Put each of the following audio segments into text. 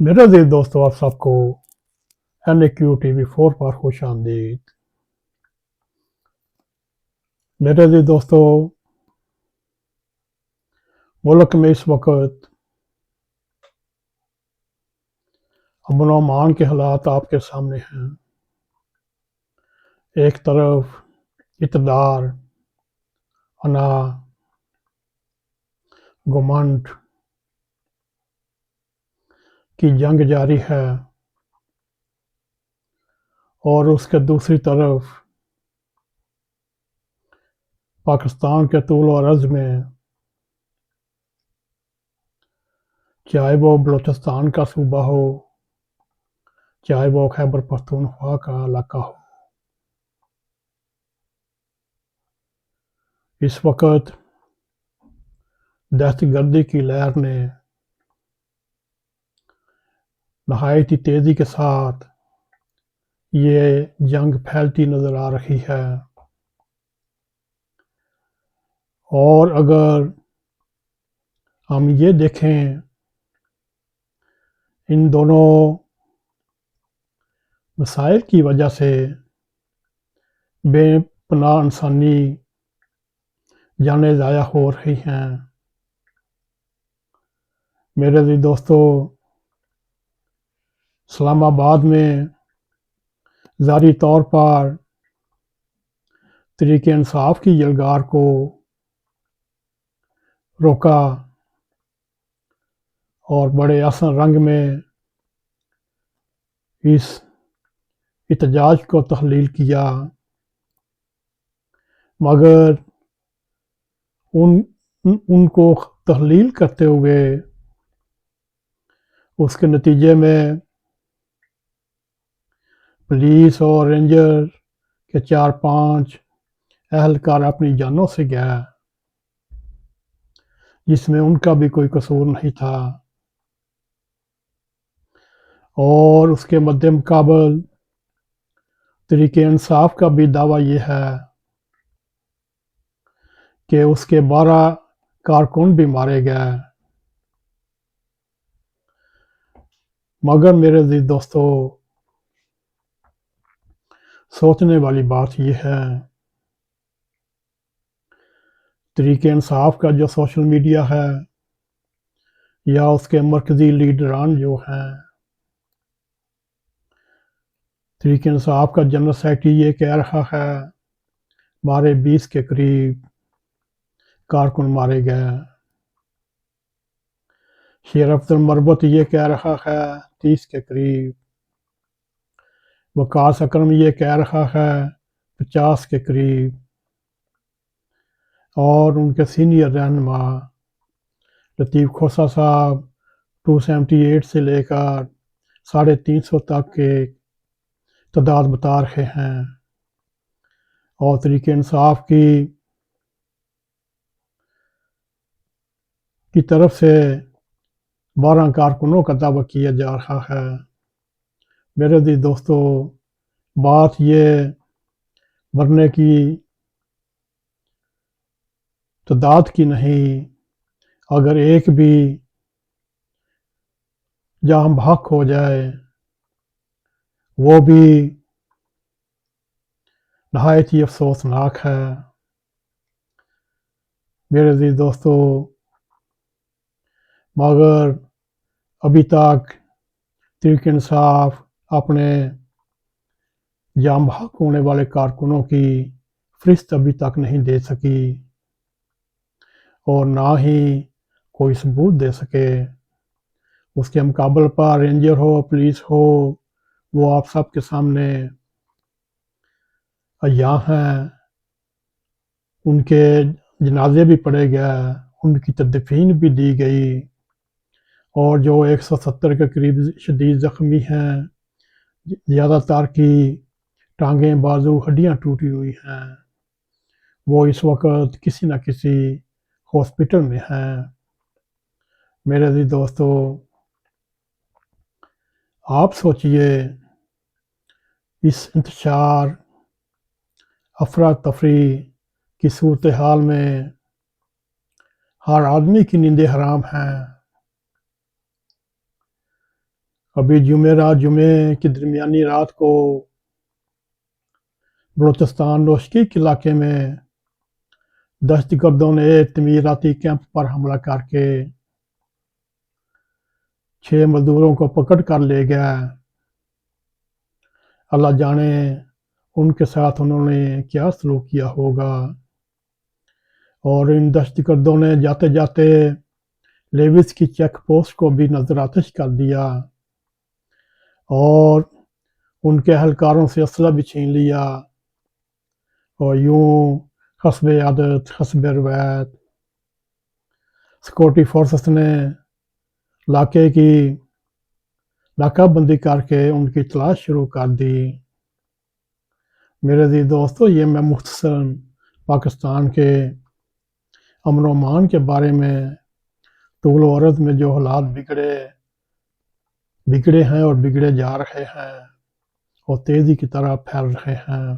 میرے عزیز دوستو، آپ سب کو NAQ TV4 پر خوش آمدید۔ میرے عزیز دوستو، ملک میں اس وقت امن و امان کے حالات آپ کے سامنے ہیں۔ ایک طرف اقتدار، انا، گھمنڈ کی جنگ جاری ہے، اور اس کے دوسری طرف پاکستان کے طول و عرض میں، چاہے وہ بلوچستان کا صوبہ ہو، چاہے وہ خیبر پختونخوا کا علاقہ ہو، اس وقت دہشت گردی کی لہر نے نہایت ہی تیزی کے ساتھ یہ جنگ پھیلتی نظر آ رہی ہے۔ اور اگر ہم یہ دیکھیں، ان دونوں مسائل کی وجہ سے بے پناہ انسانی جانیں ضائع ہو رہی ہیں۔ میرے عزیز دوستو، اسلام آباد میں ظاہری طور پر تحریک انصاف کی یلغار کو روکا اور بڑے احسن رنگ میں اس احتجاج کو تحلیل کیا، مگر ان کو تحلیل کرتے ہوئے اس کے نتیجے میں پولیس اور رینجر کے 4-5 اہلکار اپنی جانوں سے گئے، جس میں ان کا بھی کوئی قصور نہیں تھا۔ اور اس کے مد مقابل تحریک انصاف کا بھی دعویٰ یہ ہے کہ اس کے 12 کارکن بھی مارے گئے۔ مگر میرے عزیز دوستو، سوچنے والی بات یہ ہے، تحریک انصاف کا جو سوشل میڈیا ہے یا اس کے مرکزی لیڈران جو ہیں، تحریک انصاف کا جنرل سیکرٹری یہ کہہ رہا ہے ہمارے 20 کے قریب کارکن مارے گئے، شیر افضل مربوط یہ کہہ رہا ہے 30 کے قریب، وقاص اکرم یہ کہہ رہا ہے 50 کے قریب، اور ان کے سینئر رہنما لطیف کھوسہ صاحب 278 سے لے کر 350 تک کے تعداد بتا رہے ہیں۔ اور تحریک انصاف کی طرف سے 12 کارکنوں کا دعویٰ کیا جا رہا ہے۔ میرے عزیز دوستو، بات یہ مرنے کی تعداد کی نہیں، اگر ایک بھی جاں بحق ہو جائے وہ بھی نہایت ہی افسوسناک ہے۔ میرے عزیز دوستو، مگر ابھی تک تحریک انصاف اپنے جاں بحق ہونے والے کارکنوں کی فہرست ابھی تک نہیں دے سکی، اور نہ ہی کوئی ثبوت دے سکے۔ اس کے مقابل پر رینجر ہو، پولیس ہو، وہ آپ سب کے سامنے عیاں ہیں، ان کے جنازے بھی پڑے گئے، ان کی تدفین بھی دی گئی، اور جو 170 کے قریب شدید زخمی ہیں، زیادہ تر کی ٹانگیں، بازو، ہڈیاں ٹوٹی ہوئی ہیں، وہ اس وقت کسی نہ کسی ہاسپٹل میں ہیں۔ میرے عزیز دوستو، آپ سوچئے اس انتشار، افراتفری کی صورتحال میں ہر آدمی کی نیندیں حرام ہیں۔ ابھی جمعے کی درمیانی رات کو بلوچستان نوشکی کے علاقے میں دہشت گردوں نے تعمیراتی کیمپ پر حملہ کر کے 6 مزدوروں کو پکڑ کر لے گیا۔ اللہ جانے ان کے ساتھ انہوں نے کیا سلوک کیا ہوگا، اور ان دہشت گردوں نے جاتے جاتے لیوس کی چیک پوسٹ کو بھی نظر آتش کر دیا اور ان کے اہلکاروں سے اسلحہ بھی چھین لیا، اور یوں حسب عادت حسب روایت سیکورٹی فورسز نے علاقے کی ناکہ بندی کر کے ان کی تلاش شروع کر دی۔ میرے عزیز دوستو، یہ میں مختصراً پاکستان کے امن و امان کے بارے میں طول و عرض میں جو حالات بگڑے ہیں اور بگڑے جا رہے ہیں اور تیزی کی طرح پھیل رہے ہیں۔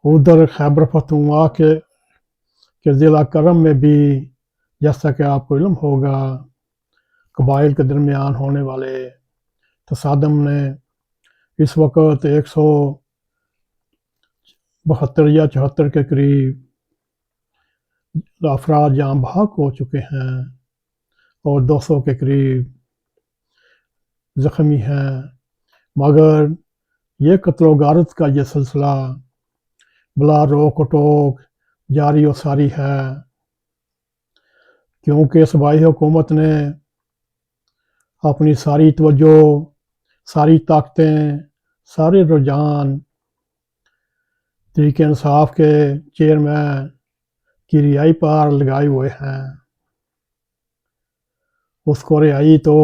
ادھر خیبر پختونخوا کے ضلع کرم میں بھی، جیسا کہ آپ کو علم ہوگا، قبائل کے درمیان ہونے والے تصادم نے اس وقت 172 یا 74 کے قریب افراد جاں بحق ہو چکے ہیں اور 200 کے قریب زخمی ہیں، مگر یہ قتل و غارت کا یہ سلسلہ بلا روک و ٹوک جاری و ساری ہے، کیونکہ صوبائی حکومت نے اپنی ساری توجہ، ساری طاقتیں، سارے رجحان تحریک انصاف کے چیئرمین کی رہائی پر لگائے ہوئے ہیں۔ اس کو رہائی تو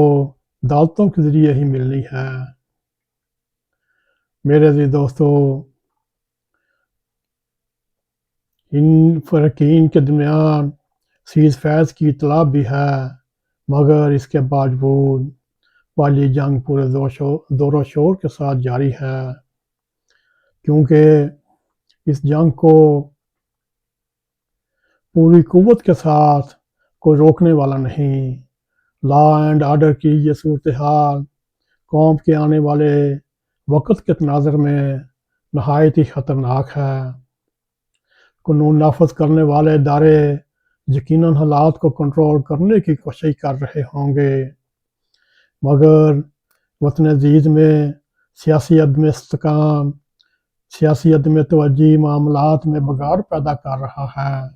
عدالتوں کے ذریعے ہی ملنی ہے۔ میرے عزیز دوستو، ان فریقین کے درمیان سیز فائر کی اطلاع بھی ہے، مگر اس کے باوجود والی جنگ پورے زور و شور کے ساتھ جاری ہے، کیونکہ اس جنگ کو پوری قوت کے ساتھ کوئی روکنے والا نہیں۔ لا اینڈ آرڈر کی یہ صورتحال قوم کے آنے والے وقت کے تناظر میں نہایت ہی خطرناک ہے۔ قانون نافذ کرنے والے ادارے یقیناً حالات کو کنٹرول کرنے کی کوشش کر رہے ہوں گے، مگر وطن عزیز میں سیاسی عدم استحکام، سیاسی عدم توجہی معاملات میں بگاڑ پیدا کر رہا ہے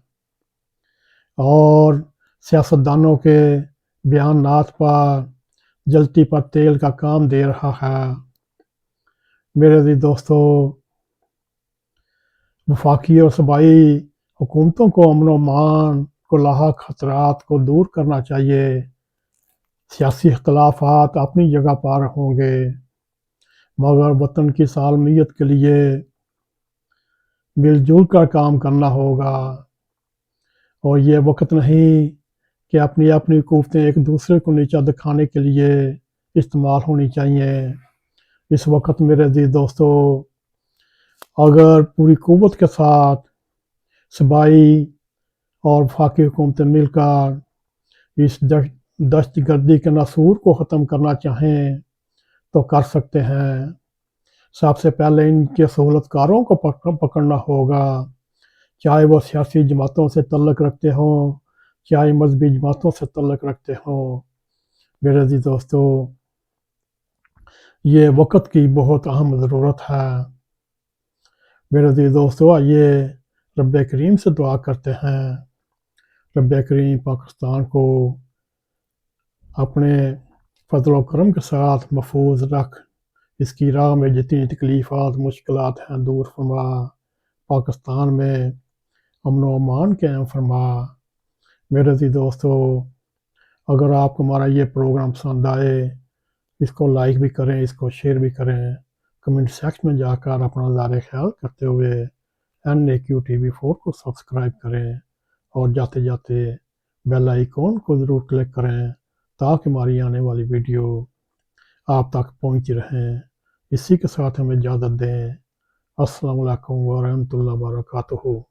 اور سیاستدانوں کے بیانات پر جلتی پر تیل کا کام دے رہا ہے۔ میرے عزیز دوستو، وفاقی اور صوبائی حکومتوں کو امن و امان کو لاحق خطرات کو دور کرنا چاہیے۔ سیاسی اختلافات اپنی جگہ پر ہوں گے، مگر وطن کی سالمیت کے لیے مل جل کر کام کرنا ہوگا، اور یہ وقت نہیں کہ اپنی قوتیں ایک دوسرے کو نیچا دکھانے کے لیے استعمال ہونی چاہیے۔ اس وقت میرے عزیز دوستو، اگر پوری قوت کے ساتھ صوبائی اور وفاقی حکومتیں مل کر اس دہشت گردی کے ناسور کو ختم کرنا چاہیں تو کر سکتے ہیں۔ سب سے پہلے ان کے سہولت کاروں کو پکڑنا ہوگا، چاہے وہ سیاسی جماعتوں سے تعلق رکھتے ہوں، چاہے مذہبی جماعتوں سے تعلق رکھتے ہوں۔ میرے عزیز دوستو، یہ وقت کی بہت اہم ضرورت ہے۔ میرے عزیز دوستو، آئیے رب کریم سے دعا کرتے ہیں، رب کریم پاکستان کو اپنے فضل و کرم کے ساتھ محفوظ رکھ، اس کی راہ میں جتنی تکلیفات مشکلات ہیں دور فرما، پاکستان میں امن و امان قائم فرما۔ میرے عزیز دوستو، اگر آپ کو ہمارا یہ پروگرام پسند آئے، اس کو لائک بھی کریں، اس کو شیئر بھی کریں، کمنٹ سیکشن میں جا کر اپنا نظر خیال کرتے ہوئے NAQTV4 کو سبسکرائب کریں، اور جاتے جاتے بیل آئیکن کو ضرور کلک کریں تاکہ ہماری آنے والی ویڈیو آپ تک پہنچتی رہیں۔ اسی کے ساتھ ہمیں اجازت دیں۔ السلام علیکم ورحمۃ اللہ وبرکاتہ۔